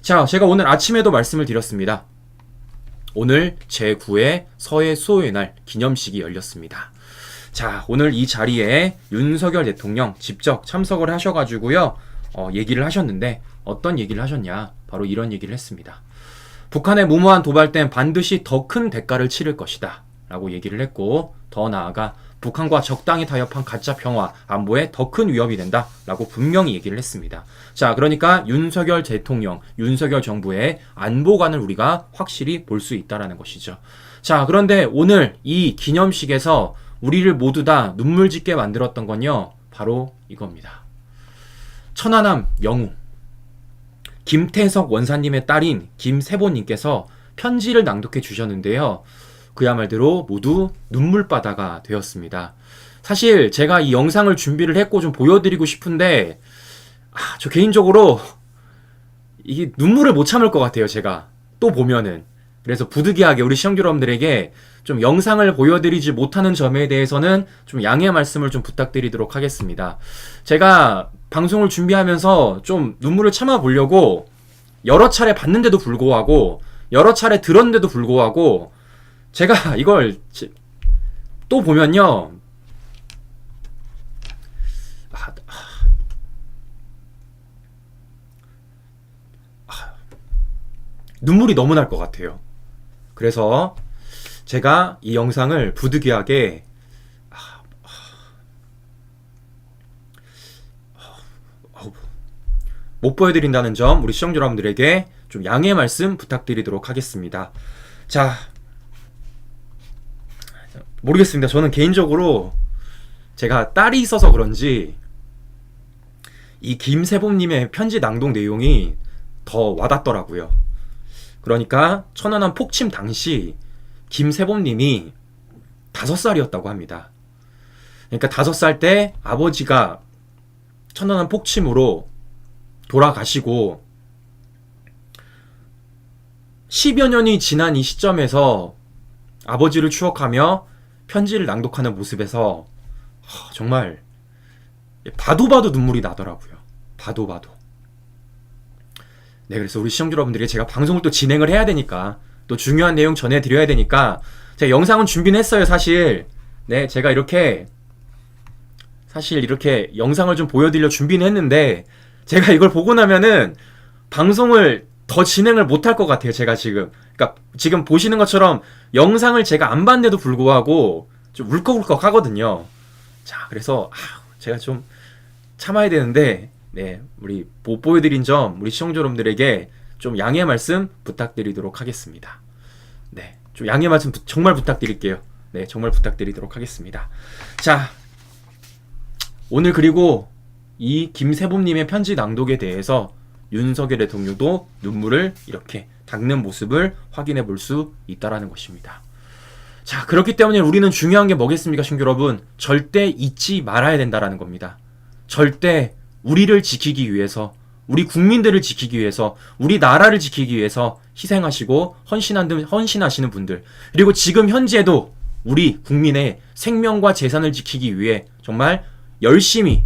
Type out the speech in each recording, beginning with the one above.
자, 제가 오늘 아침에도 말씀을 드렸습니다. 오늘 제9회 서해 수호의 날 기념식이 열렸습니다. 자, 오늘 이 자리에 윤석열 대통령 직접 참석을 하셔가지고요, 얘기를 하셨는데, 어떤 얘기를 하셨냐? 바로 이런 얘기를 했습니다. 북한의 무모한 도발 땐 반드시 더 큰 대가를 치를 것이다 라고 얘기를 했고, 더 나아가 북한과 적당히 타협한 가짜 평화, 안보에 더 큰 위협이 된다 라고 분명히 얘기를 했습니다. 자, 그러니까 윤석열 대통령, 윤석열 정부의 안보관을 우리가 확실히 볼 수 있다라는 것이죠. 자, 그런데 오늘 이 기념식에서 우리를 모두 다 눈물 짓게 만들었던 건요, 바로 이겁니다. 천안함 영웅 김태석 원사님의 딸인 김세보님께서 편지를 낭독해 주셨는데요. 그야말로 모두 눈물바다가 되었습니다. 사실 제가 이 영상을 준비를 했고 좀 보여드리고 싶은데 저 개인적으로 이게 눈물을 못 참을 것 같아요. 제가 또 보면은. 그래서 부득이하게 우리 시청자 여러분들에게 좀 영상을 보여드리지 못하는 점에 대해서는 좀 양해 말씀을 좀 부탁드리도록 하겠습니다. 제가 방송을 준비하면서 좀 눈물을 참아 보려고 여러 차례 봤는데도 불구하고 여러 차례 들었는데도 불구하고 제가 이걸 또 보면요, 눈물이 너무 날 것 같아요. 그래서 제가 이 영상을 부득이하게 못 보여드린다는 점 우리 시청자 여러분들에게 좀 양해 말씀 부탁드리도록 하겠습니다. 자, 모르겠습니다. 저는 개인적으로 제가 딸이 있어서 그런지 이 김세봄님의 편지 낭독 내용이 더 와닿더라고요. 그러니까 천안함 폭침 당시 김세봄님이 5살이었다고 합니다. 그러니까 5살 때 아버지가 천안함 폭침으로 돌아가시고 10여 년이 지난 이 시점에서 아버지를 추억하며 편지를 낭독하는 모습에서 정말 봐도 눈물이 나더라고요. 봐도. 네, 그래서 우리 시청자 여러분들이 제가 방송을 또 진행을 해야 되니까 또 중요한 내용 전해드려야 되니까 제가 영상은 준비는 했어요, 사실. 네, 제가 이렇게 영상을 좀 보여드리려 준비는 했는데 제가 이걸 보고 나면은 방송을 더 진행을 못할 것 같아요. 제가 그러니까 지금 보시는 것처럼 영상을 제가 안 봤는데도 불구하고 좀 울컥울컥 하거든요. 자, 그래서 제가 좀 참아야 되는데, 네, 우리 못 보여드린 점 우리 시청자 여러분들에게 좀 양해 말씀 부탁드리도록 하겠습니다. 네, 좀 양해 말씀 정말 부탁드릴게요. 네, 정말 부탁드리도록 하겠습니다. 자, 오늘 그리고 이 김세봄님의 편지 낭독에 대해서 윤석열 대통령도 눈물을 이렇게 닦는 모습을 확인해 볼 수 있다라는 것입니다. 자, 그렇기 때문에 우리는 중요한 게 뭐겠습니까, 시청자 여러분? 절대 잊지 말아야 된다라는 겁니다. 절대 우리를 지키기 위해서, 우리 국민들을 지키기 위해서, 우리 나라를 지키기 위해서 희생하시고 헌신하시는 분들, 그리고 지금 현재도 우리 국민의 생명과 재산을 지키기 위해 정말 열심히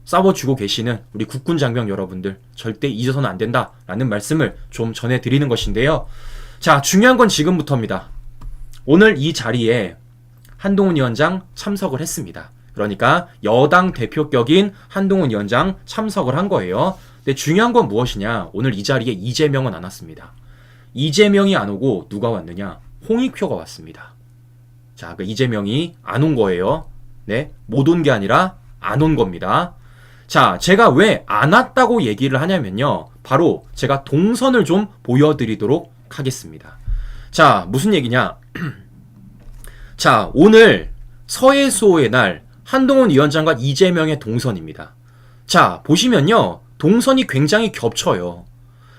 싸워주고 계시는 우리 국군 장병 여러분들 절대 잊어서는 안 된다라는 말씀을 좀 전해드리는 것인데요. 자, 중요한 건 지금부터입니다. 오늘 이 자리에 한동훈 위원장 참석을 했습니다. 그러니까 여당 대표격인 한동훈 위원장 참석을 한 거예요. 근데 중요한 건 무엇이냐? 오늘 이 자리에 이재명은 안 왔습니다. 이재명이 안 오고 누가 왔느냐? 홍익표가 왔습니다. 자, 그 이재명이 안 온 거예요. 네, 못 온 게 아니라 안 온 겁니다. 자, 제가 왜 안 왔다고 얘기를 하냐면요, 바로 제가 동선을 좀 보여드리도록 하겠습니다. 자, 무슨 얘기냐? 자, 오늘 서해 수호의 날 한동훈 위원장과 이재명의 동선입니다. 자, 보시면요, 동선이 굉장히 겹쳐요.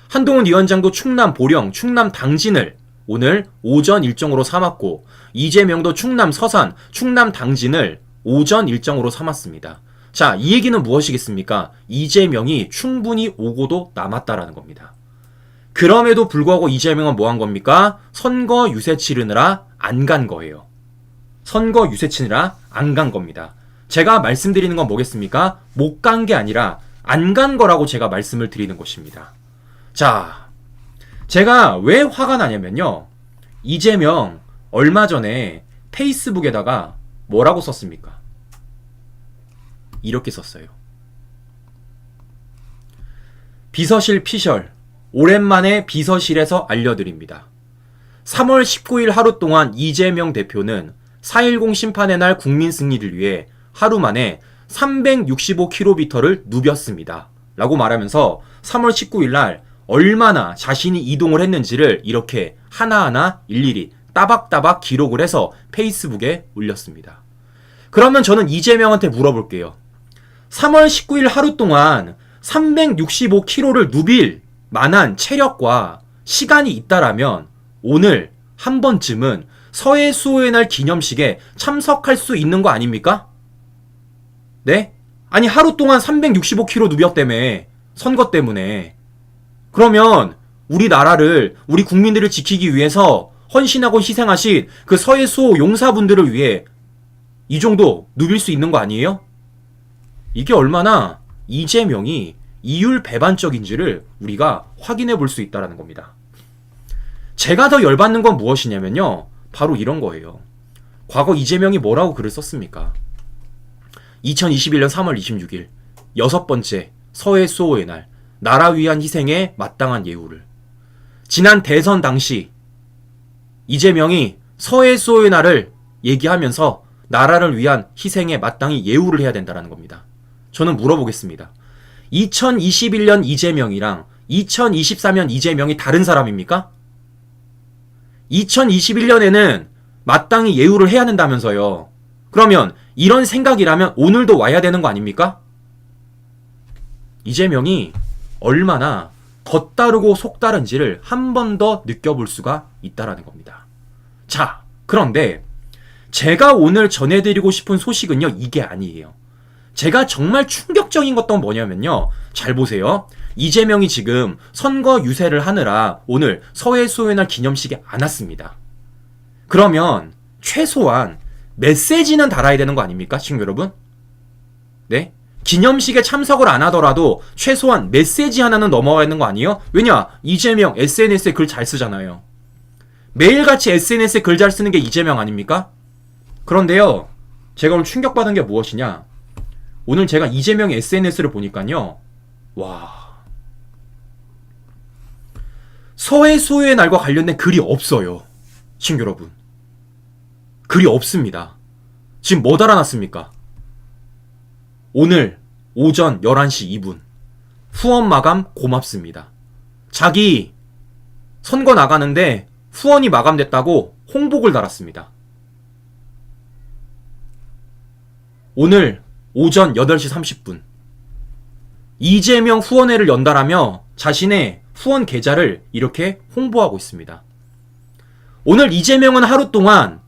한동훈 위원장도 충남 보령, 충남 당진을 오늘 오전 일정으로 삼았고, 이재명도 충남 서산, 충남 당진을 오전 일정으로 삼았습니다. 자, 이 얘기는 무엇이겠습니까? 이재명이 충분히 오고도 남았다라는 겁니다. 그럼에도 불구하고 이재명은 뭐 한 겁니까? 선거 유세 치르느라 안 간 거예요. 선거 유세 치느라 안 간 겁니다. 제가 말씀드리는 건 뭐겠습니까? 못 간 게 아니라 안 간 거라고 제가 말씀을 드리는 것입니다. 자, 제가 왜 화가 나냐면요. 이재명 얼마 전에 페이스북에다가 뭐라고 썼습니까? 이렇게 썼어요. 비서실 피셜, 오랜만에 비서실에서 알려드립니다. 3월 19일 하루 동안 이재명 대표는 4.10 심판의 날 국민 승리를 위해 하루 만에 365km를 누볐습니다. 라고 말하면서 3월 19일 날 얼마나 자신이 이동을 했는지를 이렇게 하나하나 일일이 따박따박 기록을 해서 페이스북에 올렸습니다. 그러면 저는 이재명한테 물어볼게요. 3월 19일 하루 동안 365km를 누빌 만한 체력과 시간이 있다라면 오늘 한 번쯤은 서해 수호의 날 기념식에 참석할 수 있는 거 아닙니까? 네? 아니 하루 동안 365km 누볐다며. 선거 때문에. 그러면 우리나라를, 우리 국민들을 지키기 위해서 헌신하고 희생하신 그 서해 수호 용사분들을 위해 이 정도 누빌 수 있는 거 아니에요? 이게 얼마나 이재명이 이율배반적인지를 우리가 확인해 볼 수 있다는 겁니다. 제가 더 열받는 건 무엇이냐면요. 바로 이런 거예요. 과거 이재명이 뭐라고 글을 썼습니까? 2021년 3월 26일 6번째 서해 수호의 날, 나라 위한 희생에 마땅한 예우를. 지난 대선 당시 이재명이 서해 수호의 날을 얘기하면서 나라를 위한 희생에 마땅히 예우를 해야 된다는 겁니다. 저는 물어보겠습니다. 2021년 이재명이랑 2024년 이재명이 다른 사람입니까? 2021년에는 마땅히 예우를 해야 된다면서요. 그러면 이런 생각이라면 오늘도 와야 되는 거 아닙니까? 이재명이 얼마나 겉다르고 속다른지를 한 번 더 느껴볼 수가 있다라는 겁니다. 자, 그런데 제가 오늘 전해드리고 싶은 소식은요, 이게 아니에요. 제가 정말 충격적인 것도 뭐냐면요. 잘 보세요. 이재명이 지금 선거 유세를 하느라 오늘 서해 수호의 날 기념식에 안 왔습니다. 그러면 최소한 메시지는 달아야 되는 거 아닙니까? 시청자 여러분? 네? 기념식에 참석을 안 하더라도 최소한 메시지 하나는 넘어가야 되는 거 아니에요? 왜냐? 이재명 SNS에 글 잘 쓰잖아요. 매일같이 SNS에 글 잘 쓰는 게 이재명 아닙니까? 그런데요. 제가 오늘 충격받은 게 무엇이냐? 오늘 제가 이재명의 SNS를 보니까요. 와. 서해 수호의 날과 관련된 글이 없어요. 시청자 여러분. 글이 없습니다. 지금 뭐 달아놨습니까? 오늘 오전 11시 2분 후원 마감 고맙습니다. 자기 선거 나가는데 후원이 마감됐다고 홍보글 달았습니다. 오늘 오전 8시 30분 이재명 후원회를 연달하며 자신의 후원 계좌를 이렇게 홍보하고 있습니다. 오늘 이재명은 하루 동안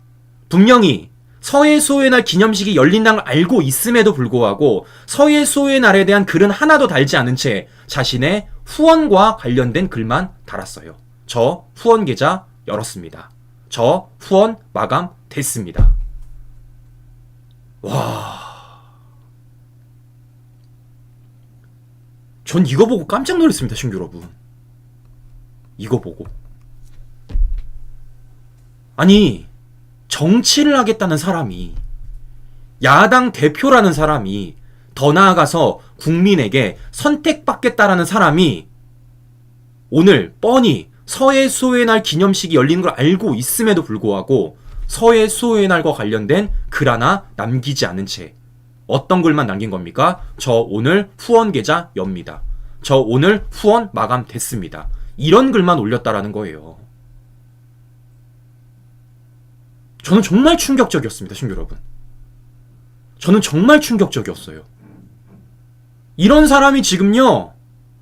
분명히 서해 수호의 날 기념식이 열린다는 걸 알고 있음에도 불구하고 서해 수호의 날에 대한 글은 하나도 달지 않은 채 자신의 후원과 관련된 글만 달았어요. 저 후원 계좌 열었습니다. 저 후원 마감됐습니다. 와... 전 이거 보고 깜짝 놀랐습니다, 친구 여러분. 이거 보고. 아니, 정치를 하겠다는 사람이, 야당 대표라는 사람이, 더 나아가서 국민에게 선택받겠다라는 사람이 오늘 뻔히 서해 수호의 날 기념식이 열리는 걸 알고 있음에도 불구하고 서해 수호의 날과 관련된 글 하나 남기지 않은 채 어떤 글만 남긴 겁니까? 저 오늘 후원 계좌 엽니다. 저 오늘 후원 마감됐습니다. 이런 글만 올렸다라는 거예요. 저는 정말 충격적이었습니다, 친구 여러분. 저는 정말 충격적이었어요. 이런 사람이 지금요,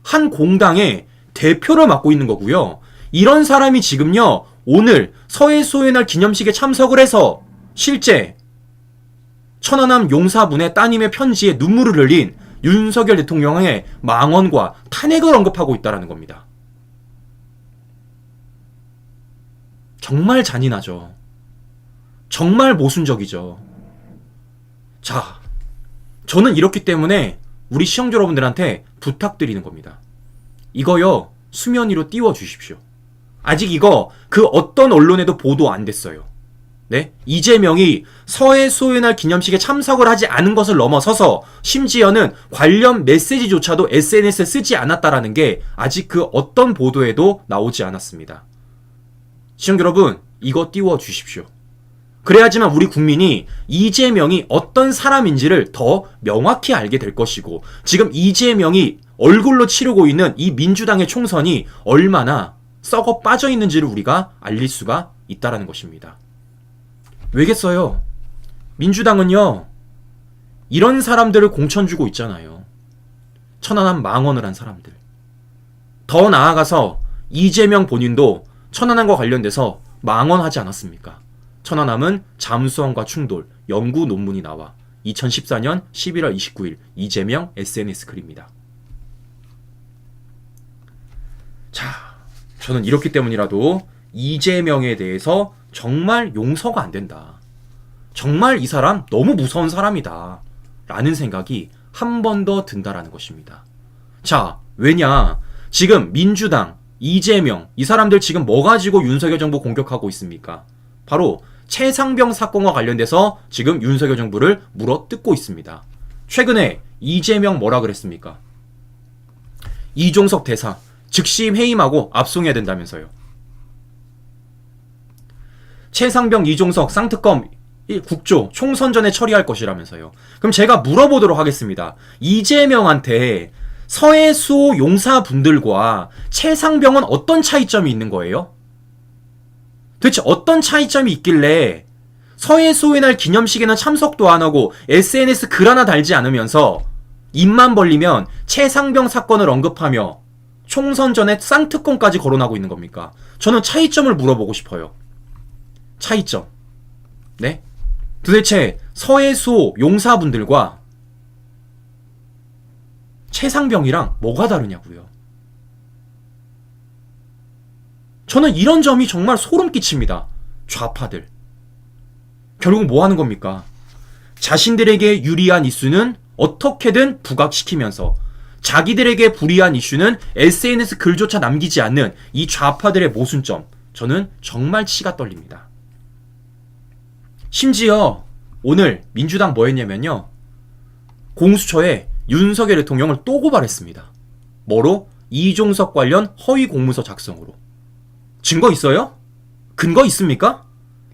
한 공당의 대표를 맡고 있는 거고요. 이런 사람이 지금요, 오늘 서해 수호의 날 기념식에 참석을 해서 실제 천안함 용사분의 따님의 편지에 눈물을 흘린 윤석열 대통령의 망언과 탄핵을 언급하고 있다는 겁니다. 정말 잔인하죠. 정말 모순적이죠. 자, 저는 이렇기 때문에 우리 시청자 여러분들한테 부탁드리는 겁니다. 이거요, 수면 위로 띄워주십시오. 아직 이거 그 어떤 언론에도 보도 안 됐어요. 네? 이재명이 서해 수호의 기념식에 참석을 하지 않은 것을 넘어서서 심지어는 관련 메시지조차도 SNS에 쓰지 않았다라는 게 아직 그 어떤 보도에도 나오지 않았습니다. 시청자 여러분, 이거 띄워주십시오. 그래야지만 우리 국민이 이재명이 어떤 사람인지를 더 명확히 알게 될 것이고, 지금 이재명이 얼굴로 치르고 있는 이 민주당의 총선이 얼마나 썩어 빠져 있는지를 우리가 알릴 수가 있다라는 것입니다. 왜겠어요? 민주당은요, 이런 사람들을 공천 주고 있잖아요. 천안함 망언을 한 사람들. 더 나아가서 이재명 본인도 천안함과 관련돼서 망언하지 않았습니까? 천안함은 잠수함과 충돌, 연구 논문이 나와 2014년 11월 29일 이재명 SNS 글입니다. 자, 저는 이렇기 때문이라도 이재명에 대해서 정말 용서가 안 된다. 정말 이 사람 너무 무서운 사람이다. 라는 생각이 한 번 더 든다라는 것입니다. 자, 왜냐? 지금 민주당, 이재명, 이 사람들 지금 뭐 가지고 윤석열 정부 공격하고 있습니까? 바로 최상병 사건과 관련돼서 지금 윤석열 정부를 물어뜯고 있습니다. 최근에 이재명 뭐라 그랬습니까? 이종석 대사 즉시 해임하고 압송해야 된다면서요. 최상병 이종석 쌍특검 국조 총선 전에 처리할 것이라면서요. 그럼 제가 물어보도록 하겠습니다. 이재명한테 서해 수호 용사분들과 최상병은 어떤 차이점이 있는 거예요? 도대체 어떤 차이점이 있길래 서해 수호의 날 기념식에는 참석도 안 하고 SNS 글 하나 달지 않으면서 입만 벌리면 최상병 사건을 언급하며 총선 전에 쌍특검까지 거론하고 있는 겁니까? 저는 차이점을 물어보고 싶어요. 차이점. 네? 도대체 서해 수호 용사분들과 최상병이랑 뭐가 다르냐고요. 저는 이런 점이 정말 소름 끼칩니다. 좌파들. 결국 뭐 하는 겁니까? 자신들에게 유리한 이슈는 어떻게든 부각시키면서 자기들에게 불리한 이슈는 SNS 글조차 남기지 않는 이 좌파들의 모순점. 저는 정말 치가 떨립니다. 심지어 오늘 민주당 뭐 했냐면요. 공수처에 윤석열 대통령을 또 고발했습니다. 뭐로? 이종석 관련 허위 공문서 작성으로. 증거 있어요? 근거 있습니까?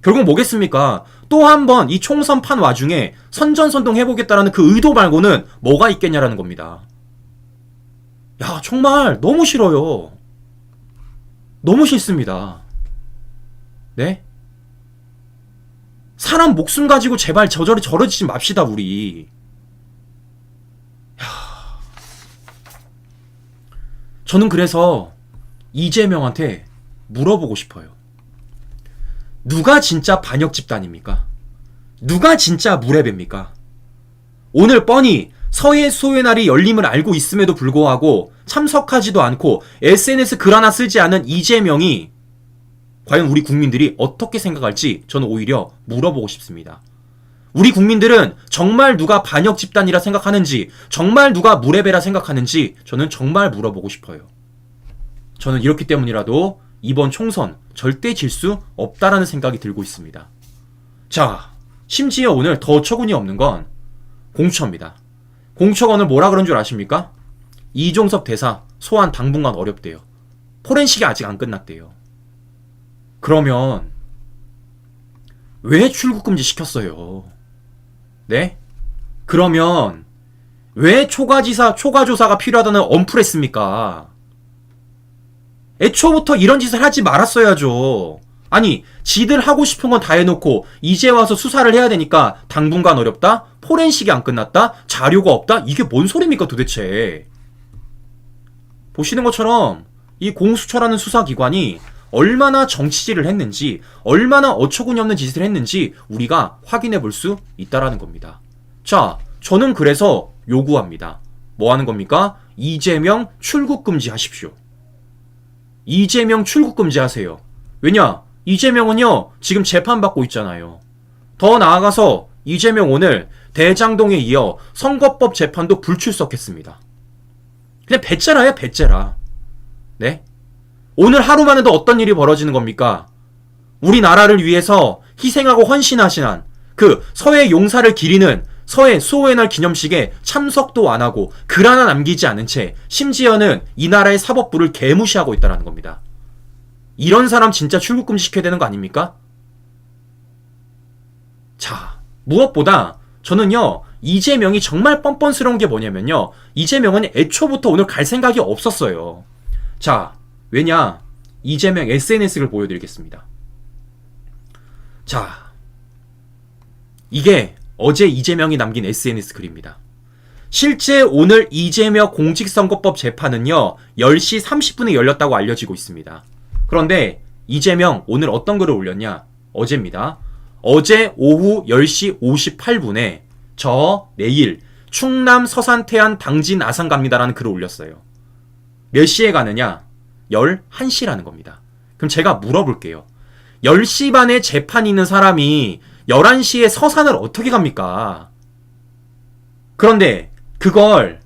결국 뭐겠습니까? 또 한 번 이 총선판 와중에 선전선동 해보겠다라는 그 의도 말고는 뭐가 있겠냐라는 겁니다. 야, 정말 너무 싫어요. 너무 싫습니다. 네? 사람 목숨 가지고 제발 저러지 맙시다, 우리. 저는 그래서 이재명한테 물어보고 싶어요. 누가 진짜 반역 집단입니까? 누가 진짜 무례배입니까? 오늘 뻔히 서해 수호의 날이 열림을 알고 있음에도 불구하고 참석하지도 않고 SNS 글 하나 쓰지 않은 이재명이 과연 우리 국민들이 어떻게 생각할지 저는 오히려 물어보고 싶습니다. 우리 국민들은 정말 누가 반역 집단이라 생각하는지, 정말 누가 무례배라 생각하는지 저는 정말 물어보고 싶어요. 저는 이렇기 때문이라도 이번 총선 절대 질 수 없다라는 생각이 들고 있습니다. 자, 심지어 오늘 더 어처구니 없는 건 공수처입니다. 공수처가 오늘 뭐라 그런 줄 아십니까? 이종석 대사 소환 당분간 어렵대요. 포렌식이 아직 안 끝났대요. 그러면 왜 출국금지 시켰어요? 네? 그러면 왜 초과조사가 필요하다는 언플했습니까? 애초부터 이런 짓을 하지 말았어야죠. 아니, 지들 하고 싶은 건 다 해놓고 이제 와서 수사를 해야 되니까 당분간 어렵다? 포렌식이 안 끝났다? 자료가 없다? 이게 뭔 소리입니까 도대체? 보시는 것처럼 이 공수처라는 수사기관이 얼마나 정치질을 했는지, 얼마나 어처구니 없는 짓을 했는지 우리가 확인해 볼 수 있다라는 겁니다. 자, 저는 그래서 요구합니다. 뭐 하는 겁니까? 이재명 출국금지 하십시오. 이재명 출국금지 하세요. 왜냐? 이재명은요, 지금 재판받고 있잖아요. 더 나아가서 이재명 오늘 대장동에 이어 선거법 재판도 불출석했습니다. 그냥 배째라야, 배째라. 네? 오늘 하루만 해도 어떤 일이 벌어지는 겁니까? 우리나라를 위해서 희생하고 헌신하신 그 서해 용사를 기리는 서해 수호의 날 기념식에 참석도 안 하고 글 하나 남기지 않은 채 심지어는 이 나라의 사법부를 개무시하고 있다는 겁니다. 이런 사람 진짜 출국금지 시켜야 되는 거 아닙니까? 자, 무엇보다 저는요, 이재명이 정말 뻔뻔스러운 게 뭐냐면요, 이재명은 애초부터 오늘 갈 생각이 없었어요. 자, 왜냐? 이재명 SNS를 보여드리겠습니다. 자, 이게 어제 이재명이 남긴 SNS 글입니다. 실제 오늘 이재명 공직선거법 재판은요, 10시 30분에 열렸다고 알려지고 있습니다. 그런데 이재명 오늘 어떤 글을 올렸냐? 어제입니다. 어제 오후 10시 58분에 저 내일 충남 서산 태안 당진 아산 갑니다라는 글을 올렸어요. 몇 시에 가느냐? 11시라는 겁니다. 그럼 제가 물어볼게요. 10시 반에 재판이 있는 사람이 11시에 서산을 어떻게 갑니까? 그런데 그걸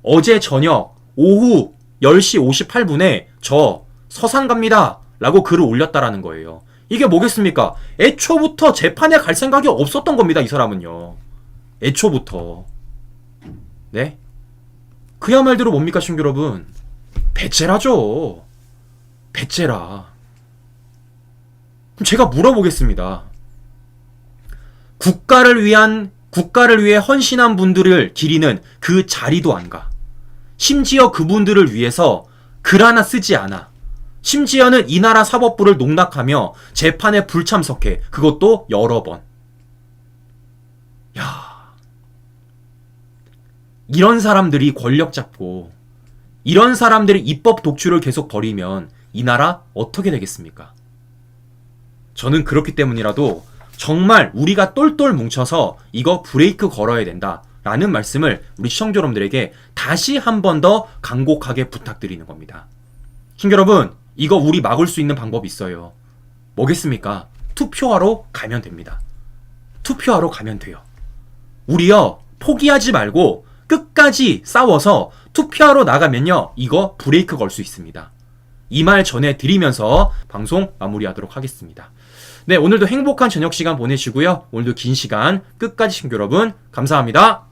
어제 저녁 오후 10시 58분에 저 서산 갑니다 라고 글을 올렸다라는 거예요. 이게 뭐겠습니까? 애초부터 재판에 갈 생각이 없었던 겁니다. 이 사람은요. 애초부터. 네? 그야 말대로 뭡니까, 친구 여러분? 배째라죠. 배째라. 그럼 제가 물어보겠습니다. 국가를 위해 헌신한 분들을 기리는 그 자리도 안 가. 심지어 그분들을 위해서 글 하나 쓰지 않아. 심지어는 이 나라 사법부를 농락하며 재판에 불참석해. 그것도 여러 번. 야, 이런 사람들이 권력 잡고 이런 사람들이 입법 독주를 계속 벌이면 이 나라 어떻게 되겠습니까? 저는 그렇기 때문이라도 정말 우리가 똘똘 뭉쳐서 이거 브레이크 걸어야 된다라는 말씀을 우리 시청자 여러분들에게 다시 한 번 더 간곡하게 부탁드리는 겁니다. 시청자 여러분, 이거 우리 막을 수 있는 방법이 있어요. 뭐겠습니까? 투표하러 가면 됩니다. 투표하러 가면 돼요. 우리요, 포기하지 말고 끝까지 싸워서 투표하러 나가면요, 이거 브레이크 걸 수 있습니다. 이 말 전해드리면서 방송 마무리하도록 하겠습니다. 네, 오늘도 행복한 저녁 시간 보내시고요. 오늘도 긴 시간 끝까지 시청자 여러분 감사합니다.